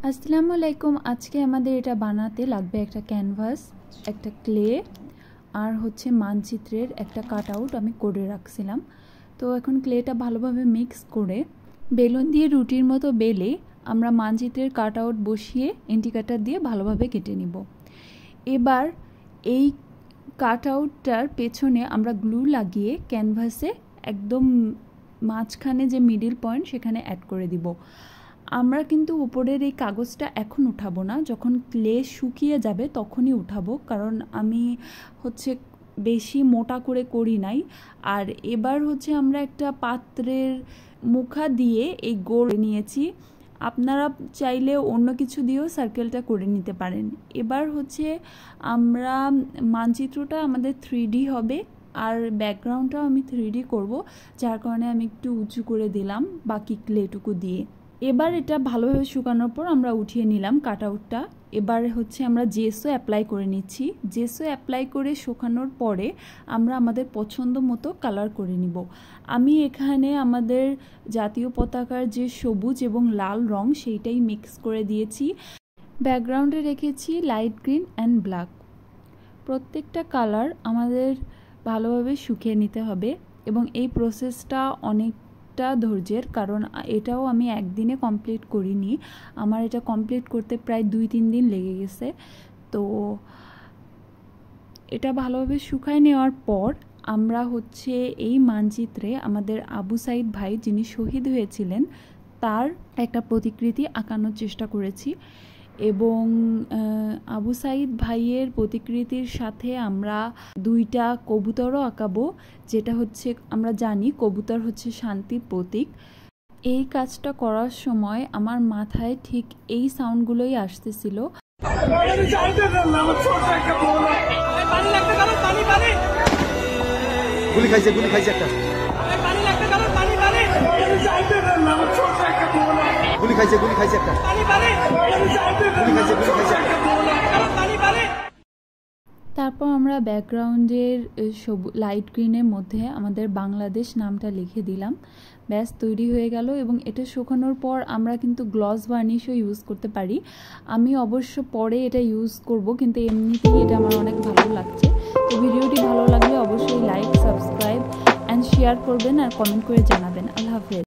আসসালামু আলাইকুম। আজকে আমাদের এটা বানাতে লাগবে একটা ক্যানভাস, একটা ক্লে আর হচ্ছে মানচিত্রের একটা কাট আউট আমি করে রাখছিলাম। তো এখন ক্লেটা ভালোভাবে মিক্স করে বেলুন দিয়ে রুটির মতো বেলে আমরা মানচিত্রের কাট আউট বসিয়ে ইন্ডিকেটর দিয়ে ভালোভাবে কেটে নিব। এবার এই কাট আউটটার পেছনে আমরা গ্লু লাগিয়ে ক্যানভাসে একদম মাঝখানে যে মিডিল পয়েন্ট সেখানে অ্যাড করে দিব। আমরা কিন্তু উপরের এই কাগজটা এখন উঠাবো না, যখন ক্লে শুকিয়ে যাবে তখনই উঠাবো, কারণ আমি হচ্ছে বেশি মোটা করে করি নাই। আর এবার হচ্ছে আমরা একটা পাত্রের মুখা দিয়ে এই গোল নিয়েছি, আপনারা চাইলে অন্য কিছু দিয়েও সার্কেলটা করে নিতে পারেন। এবার হচ্ছে আমরা মানচিত্রটা আমাদের 3D হবে আর ব্যাকগ্রাউন্ডটাও আমি 3D করব, যার কারণে আমি একটু উঁচু করে দিলাম বাকি ক্লেটুকু দিয়ে। এবার এটা ভালোভাবে শুকানোর পর আমরা উঠিয়ে নিলাম কাট আউটটা। এবার হচ্ছে আমরা জেসও অ্যাপ্লাই করে নিচ্ছি। জেসও অ্যাপ্লাই করে শুকানোর পরে আমরা আমাদের পছন্দ মতো কালার করে নিব। আমি এখানে আমাদের জাতীয় পতাকার যে সবুজ এবং লাল রং সেইটাই মিক্স করে দিয়েছি। ব্যাকগ্রাউন্ডে রেখেছি লাইট গ্রিন অ্যান্ড ব্ল্যাক। প্রত্যেকটা কালার আমাদের ভালোভাবে শুকিয়ে নিতে হবে এবং এই প্রসেসটা অনেকটা ধৈর্যের, কারণ এটাও আমি একদিনে কমপ্লিট করিনি, আমার এটা কমপ্লিট করতে প্রায় 2-3 দিন লেগে গেছে। তো এটা ভালোভাবে শুকায় নেওয়ার পর আমরা হচ্ছে এই মানচিত্রে আমাদের আবু সাইদ ভাই যিনি শহীদ হয়েছিলেন তার একটা প্রতিকৃতি আঁকানোর চেষ্টা করেছি এবং আবু সাইদ ভাইয়ের প্রতিকৃতির সাথে আমরা 2টা কবুতরও আঁকাবো, যেটা হচ্ছে আমরা জানি কবুতর হচ্ছে শান্তির প্রতীক। এই কাজটা করার সময় আমার মাথায় ঠিক এই সাউন্ডগুলোই আসতেছিল। তারপর আমরা ব্যাকগ্রাউন্ডের লাইট গ্রিনের মধ্যে আমাদের বাংলাদেশ নামটা লিখে দিলাম, ব্যাস তৈরি হয়ে গেল। এবং এটা শুকানোর পর আমরা কিন্তু গ্লস ভার্নিশও ইউজ করতে পারি। আমি অবশ্য পরে এটা ইউজ করব, কিন্তু এমনিতেই এটা আমার অনেক ভালো লাগছে। তো ভিডিওটি ভালো লাগলে অবশ্যই লাইক, সাবস্ক্রাইব অ্যান্ড শেয়ার করবেন আর কমেন্ট করে জানাবেন। আল্লাহ হাফেজ।